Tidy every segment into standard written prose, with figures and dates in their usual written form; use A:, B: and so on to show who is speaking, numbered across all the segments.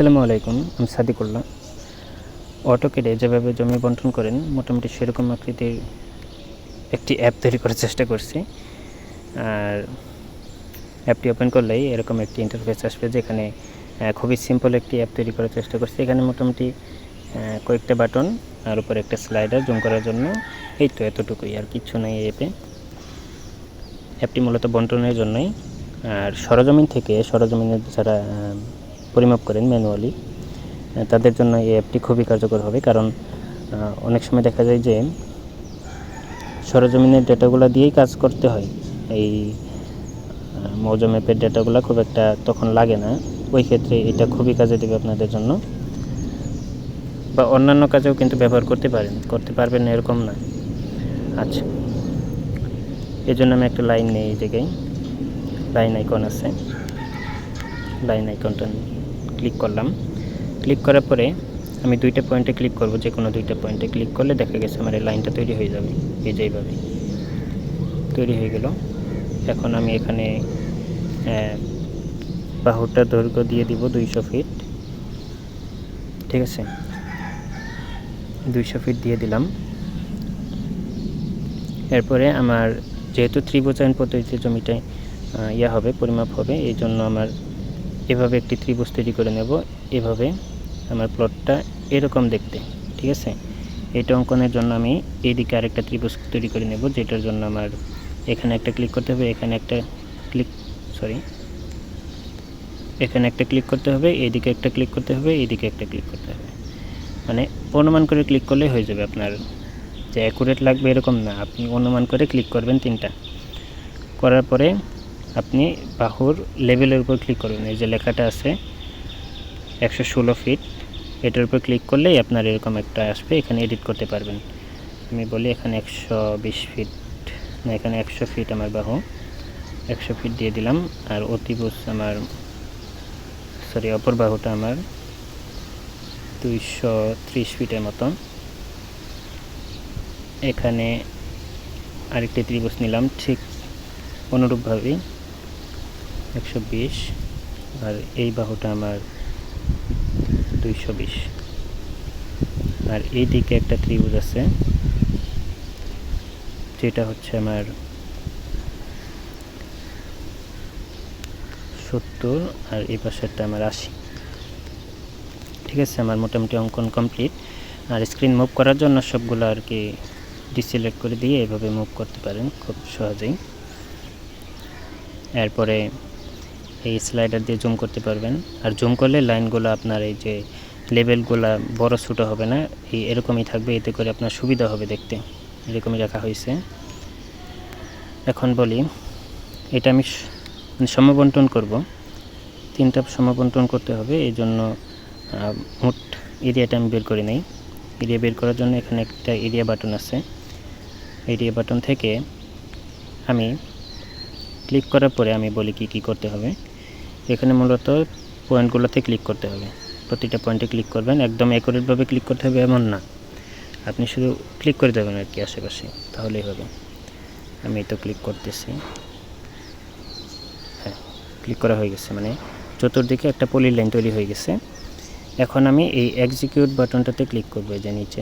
A: আসসালামু আলাইকুম, আমি সাদিকুল্লাহ। অটোক্যাডে যেভাবে জমি বন্টন করেন মোটামুটি সেরকম আকৃতির একটি অ্যাপ তৈরি করার চেষ্টা করছি। আর অ্যাপটি ওপেন করলেই এরকম একটি ইন্টারফেস আসবে, যেখানে খুবই সিম্পল একটি অ্যাপ তৈরি করার চেষ্টা করছি। এখানে মোটামুটি কয়েকটা বাটন আর উপরে একটা স্লাইডার জুম করার জন্য, এই তো এতটুকুই, আর কিচ্ছু নেই এই অ্যাপটি মূলত বন্টনের জন্যই। আর সরজমিনে যারা পরিমাপ করেন ম্যানুয়ালি, তাদের জন্য এই অ্যাপটি খুবই কার্যকর হবে। কারণ অনেক সময় দেখা যায় যে সরজমিনের ডেটাগুলো দিয়েই কাজ করতে হয়, এই মৌজা ম্যাপের ডেটাগুলো খুব একটা তখন লাগে না। ওই ক্ষেত্রে এটা খুবই কাজে দেবে আপনাদের জন্য, বা অন্যান্য কাজেও কিন্তু ব্যবহার করতে পারবেন না এরকম না। আচ্ছা, এই জন্য আমি একটা লাইন নেই, এই জায়গায় লাইন আইকন আছে, লাইন আইকনটা ক্লিক করলাম। ক্লিক করার পরে আমি দুইটা পয়েন্টে ক্লিক করব, যে কোনো দুইটা পয়েন্টে ক্লিক করলে দেখা গেছে আমার এই লাইনটা তৈরি হয়ে যাবে। এই যে এইভাবে তৈরি হয়ে গেল। এখন আমি এখানে বাহুটার দৈর্ঘ্য দিয়ে দিব 200 ফিট। ঠিক আছে, 200 ফিট দিয়ে দিলাম। এরপরে আমার যেহেতু ত্রিভুজায়ন পদ্ধতিতে জমিটা হবে, পরিমাপ হবে, এই জন্য আমার এভাবে একটি ত্রিভুজ তৈরি করে নেব। এভাবে আমার প্লটটা এরকম দেখতে, ঠিক আছে। এটা অঙ্কনের জন্য আমি এইদিকে আরেকটা ত্রিভুজ তৈরি করে নেব, যেটার জন্য আমার এখানে একটা ক্লিক করতে হবে, এখানে একটা ক্লিক করতে হবে, এইদিকে একটা ক্লিক করতে হবে, এইদিকে একটা ক্লিক করতে হবে। মানে অনুমান করে ক্লিক করলে হয়ে যাবে। আপনার যে অ্যাকুরেট লাগবে এরকম না, আপনি অনুমান করে ক্লিক করবেন তিনটা। করার পরে আপনি বাহুর লেভেলের উপর ক্লিক করবেন। এই যে লেখাটা আছে 116 ফিট, এটার উপর ক্লিক করলেই আপনার এরকম একটা আসবে, এখানে এডিট করতে পারবেন। আমি বলি এখানে 120 ফিট না, এখানে 100 ফিট আমার বাহু, 100 ফিট দিয়ে দিলাম। আর অতিভুজ আমার অপর বাহুটা আমার 230 ফিটের মতন। এখানে আরেকটি ত্রিভুজ নিলাম ঠিক অনুরূপভাবেই 120, আর এই বাহুটা আমার 220। আর এই দিকে একটা ত্রিভুজ আছে, যেটা হচ্ছে আমার 70, আর এই পাশেরটা আমার 80। ঠিক আছে, আমার মোটামুটি অঙ্কন কমপ্লিট। আর স্ক্রিন মুভ করার জন্য সবগুলো আর কি ডিসিলেক্ট করে দিয়ে এভাবে মুভ করতে পারেন খুব সহজেই। এরপরে এই স্লাইডার দিয়ে জুম করতে পারবেন। আর জুম করলে লাইনগুলো আপনার এই যে লেভেলগুলো বড় ছোটো হবে না, এরকমই থাকবে। এতে করে আপনার সুবিধা হবে দেখতে, এরকমই রাখা হয়েছে। এখন বলি, এটা আমি সমবন্টন করব, 3টা সমবন্টন করতে হবে। এই জন্য মোট এরিয়াটা আমি বের করে নেই। এরিয়া বের করার জন্য এখানে একটা এরিয়া বাটন আছে। এরিয়া বাটন থেকে আমি ক্লিক করার পরে আমি বলি কি করতে হবে। এখানে মূলত পয়েন্টগুলোতে ক্লিক করতে হবে, প্রতিটা পয়েন্টে ক্লিক করবেন। একদম অ্যাকুরেটভাবে ক্লিক করতে হবে এমন না, আপনি শুধু ক্লিক করে দেবেন আর কি আশেপাশে, তাহলেই হবে। আমি তো ক্লিক করতেছি, হ্যাঁ ক্লিক করা হয়ে গেছে, মানে চতুর্দিকে একটা পলি লাইন তৈরি হয়ে গেছে। এখন আমি এই এক্সিকিউট বাটনটাতে ক্লিক করব, এই যে নিচে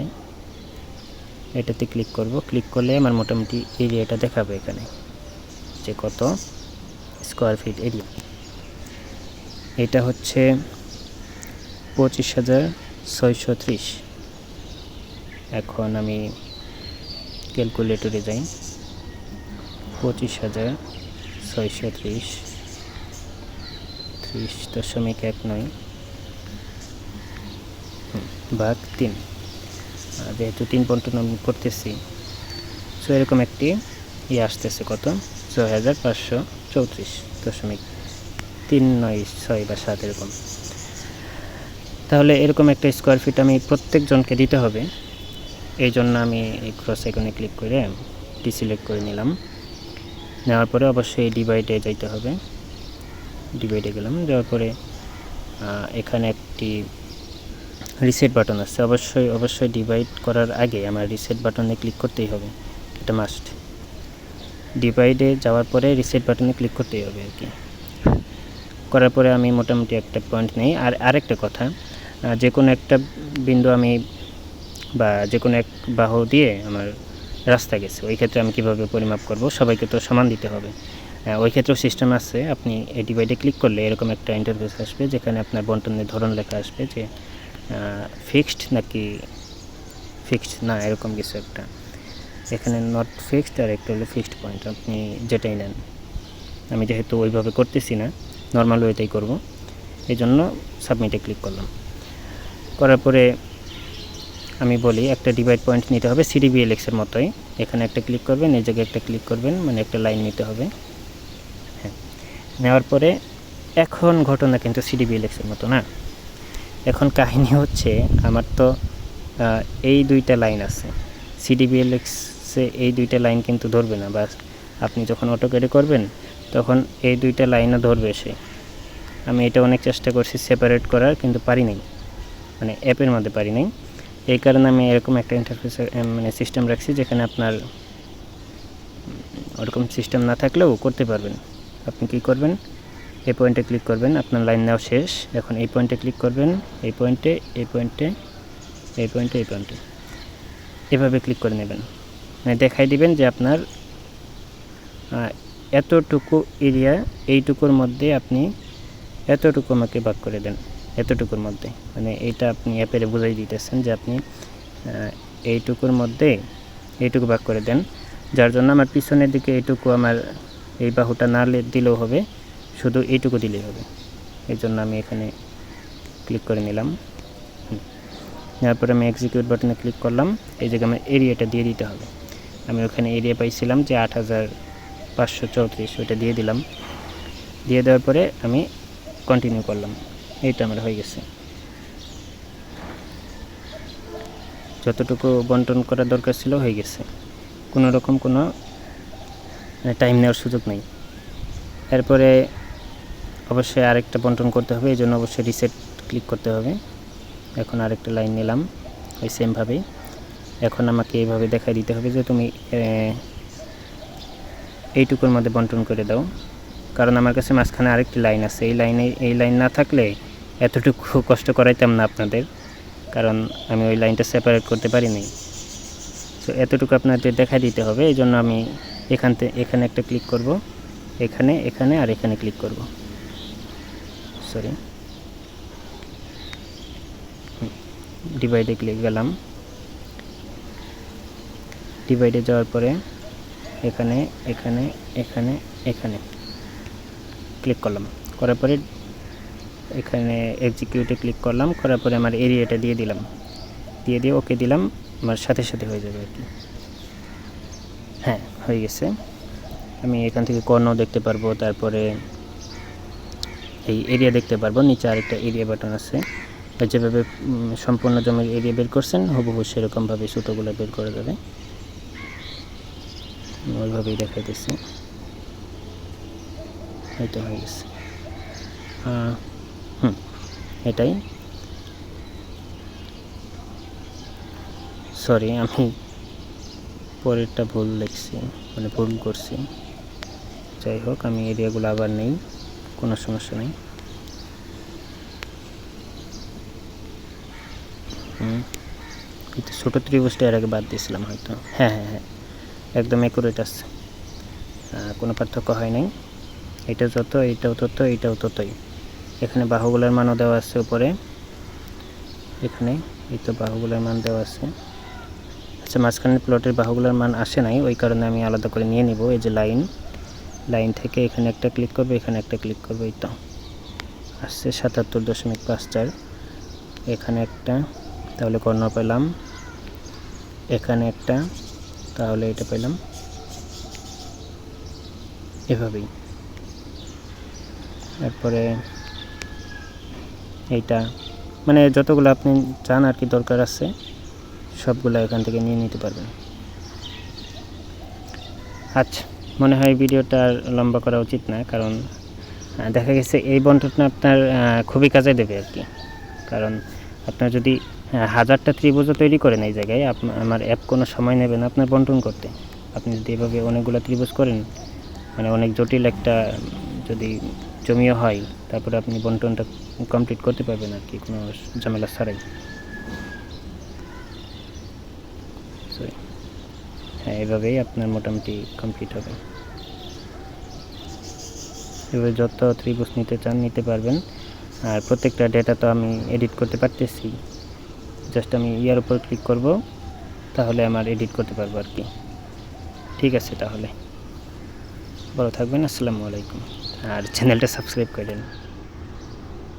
A: এটাতে ক্লিক করব। ক্লিক করলে আমার মোটামুটি এরিয়াটা দেখাবে এখানে, যে কত স্কোয়ার ফিট এরিয়া। এটা হচ্ছে 25,630। এখন আমি ক্যালকুলেটরে যাই, 25,630 30.19 ভাগ 3, যেহেতু 3 বন্টন আমি করতেছি, সো এরকম একটি আসতেছে কত 6,534.396 বা 7 এরকম। তাহলে এরকম একটা স্কোয়ার ফিট আমি প্রত্যেকজনকে দিতে হবে। এই জন্য আমি এই ক্রস আইকনে ক্লিক করে ডিসিলেক্ট করে নিলাম। নেওয়ার পরে অবশ্যই ডিভাইডে যাইতে হবে, ডিভাইডে গেলাম। যাওয়ার পরে এখানে একটি রিসেট বাটন আছে। অবশ্যই ডিভাইড করার আগে আমার রিসেট বাটনে ক্লিক করতেই হবে, এটা মাস্ট। ডিভাইডে যাওয়ার পরে রিসেট বাটনে ক্লিক করতেই হবে আর কি। করার পরে আমি মোটামুটি একটা পয়েন্ট নেই। আর আরেকটা কথা, যে কোনো একটা বিন্দু আমি বা যে কোনো এক বাহু দিয়ে আমার রাস্তা গেছে, ওই ক্ষেত্রে আমি কীভাবে পরিমাপ করব? সবাইকে তো সমান দিতে হবে। ওই ক্ষেত্রেও সিস্টেম আছে। আপনি এই ডিভাইডে ক্লিক করলে এরকম একটা ইন্টারফেস আসবে, যেখানে আপনার বন্টনের ধরন লেখা আসবে যে ফিক্সড নাকি ফিক্সড না, এরকম কিছু একটা। এখানে নট ফিক্সড আর একটা হলো ফিক্সড পয়েন্ট, আপনি যেটাই নেন। আমি যেহেতু ওইভাবে করতেছি না, নর্মাল ওইটাই করব, এই জন্য সাবমিটে ক্লিক করলাম। করার পরে আমি বলি একটা ডিভাইড পয়েন্ট নিতে হবে সিডিবিএলএক্সের মতোই। এখানে একটা ক্লিক করবেন, এই জায়গায় একটা ক্লিক করবেন, মানে একটা লাইন নিতে হবে। হ্যাঁ, নেওয়ার পরে এখন ঘটনা কিন্তু সিডিবিএলএক্সের মতো না। এখন কাহিনী হচ্ছে, আমার তো এই দুইটা লাইন আছে, সিডিবিএলএক্সে এই দুইটা লাইন কিন্তু ধরবে না। বা আপনি যখন অটোক্যাডে করবেন তখন এই দুইটা লাইনও ধরবে সে। আমি এটা অনেক চেষ্টা করছি সেপারেট করার, কিন্তু পারি নাই, মানে অ্যাপের মধ্যে পারি নাই। এই কারণে আমি এরকম একটা ইন্টারফেস মানে সিস্টেম রাখছি, যেখানে আপনার ওরকম সিস্টেম না থাকলেও করতে পারবেন। আপনি কি করবেন, এই পয়েন্টে ক্লিক করবেন, আপনার লাইন নেওয়া শেষ। এখন এই পয়েন্টে ক্লিক করবেন, এই পয়েন্টে, এই পয়েন্টে, এই পয়েন্টে, এই পয়েন্টে, এভাবে ক্লিক করে নেবেন। মানে দেখাই দিবেন যে আপনার এতটুকু এরিয়া, এইটুকুর মধ্যে আপনি এতটুকু আমাকে ভাগ করে দেন, এতটুকুর মধ্যে। মানে এইটা আপনি অ্যাপে বুঝাই দিতেছেন যে আপনি এইটুকুর মধ্যে এইটুকু ভাগ করে দেন, যার জন্য আমার পিছনের দিকে এইটুকু আমার এই বাহুটা না দিলেও হবে, শুধু এইটুকু দিলেই হবে। এই জন্য আমি এখানে ক্লিক করে নিলাম। তারপরে আমি এক্সিকিউট বাটনে ক্লিক করলাম। এই জায়গায় আমার এরিয়াটা দিয়ে দিতে হবে। আমি ওখানে এরিয়া পাইছিলাম যে 8534, ওইটা দিয়ে দিলাম। দিয়ে দেওয়ার পরে আমি কন্টিনিউ করলাম। এইটা আমার হয়ে গেছে। যতটুকু বন্টন করার দরকার ছিল হয়ে গেছে, কোনো রকম কোনো টাইম নেওয়ার সুযোগ নেই। এরপরে অবশ্যই আরেকটা বন্টন করতে হবে, এই জন্য অবশ্যই রিসেট ক্লিক করতে হবে। এখন আরেকটা লাইন নিলাম ওই সেমভাবেই। এখন আমাকে এইভাবে দেখাই দিতে হবে যে তুমি এইটুকুর মধ্যে বন্টন করে দাও, কারণ আমার কাছে মাঝখানে আরেকটি লাইন আছে। এই লাইন না থাকলে এতটুকু কষ্ট করাইতাম না আপনাদের, কারণ আমি ওই লাইনটা সেপারেট করতে পারিনি। তো এতটুকু আপনাদের দেখাই দিতে হবে, এই জন্য আমি এখানে একটা ক্লিক করব, এখানে আর এখানে ক্লিক করব। সরি, ডিভাইডে ক্লিক গেলাম। ডিভাইডে যাওয়ার পরে এখানে এখানে এখানে এখানে ক্লিক করলাম। করার পরে এখানে এক্সিকিউটে ক্লিক করলাম। করার পরে আমার এরিয়াটা দিয়ে দিলাম, দিয়ে ওকে দিলাম। আমার সাথে সাথে হয়ে যাবে আর কি। হ্যাঁ, হয়ে গেছে। আমি এখান থেকে কর্ণও দেখতে পারবো, তারপরে এই এরিয়া দেখতে পারবো। নিচে আরেকটা এরিয়া বাটন আছে। যেভাবে সম্পূর্ণ জমির এরিয়া বের করছেন হুবহু সেরকমভাবে ছোটোগুলো বের করে দেবে। ওইভাবেই দেখাইতেছি। এটা হয়ে গেছে। এটাই। সরি, আমি পরেরটা ভুল লিখছি, মানে ভুল করছি। যাই হোক, আমি এরিয়াগুলো আবার নেই, কোনো সমস্যা নেই। কিন্তু ছোটো ত্রিভুজটা এর আগে বাদ দিয়েছিলাম হয়তো। হ্যাঁ, একদম অ্যাকুরেট আছে, কোনো পার্থক্য হয় নাই। এটা যত, এইটাও তত, এইটাও ততই। এখানে বাহুগুলোর মানও দেওয়া আছে উপরে, এখানে এই তো বাহুগুলোর মান দেওয়া আছে। আচ্ছা, মাঝখানের প্লটের বাহুগুলোর মান আসে নাই, ওই কারণে আমি আলাদা করে নিয়ে নিব। এই যে লাইন থেকে এখানে একটা ক্লিক করবে, এখানে একটা ক্লিক করবে, এই তো আসছে 77.54। এখানে একটা, তাহলে কর্ণ পেলাম। এখানে একটা, তাহলে এটা পেলাম। এভাবেই। এরপরে এইটা, মানে যতগুলো আপনি চান আর কি দরকার আছে সবগুলো এখান থেকে নিয়ে নিতে পারবেন। আচ্ছা, মনে হয় ভিডিওটা আর লম্বা করা উচিত না, কারণ দেখা গেছে এই বন্টনটা আপনার খুবই কাজে দেবে আর কি। কারণ আপনার যদি 1000টা ত্রিভুজও তৈরি করেন এই জায়গায়, আমার অ্যাপ কোনো সময় নেবে না আপনার বন্টন করতে। আপনি যদি এভাবে অনেকগুলো ত্রিভুজ করেন, মানে অনেক জটিল একটা যদি জমিও হয়, তারপরে আপনি বন্টনটা কমপ্লিট করতে পারবেন আর কি, কোনো ঝামেলা ছাড়াই। সরি, হ্যাঁ, এভাবেই আপনার মোটামুটি কমপ্লিট হবে। এভাবে যত ত্রিভুজ নিতে চান নিতে পারবেন। আর প্রত্যেকটা ডেটা তো আমি এডিট করতে পারতেছি, জাস্ট আমি ইয়ার উপর ক্লিক করব, তাহলে আমার এডিট করতে পারবো আর কি। ঠিক আছে, তাহলে ভালো থাকবেন, আসসালামু আলাইকুম। আর চ্যানেলটা সাবস্ক্রাইব করেন।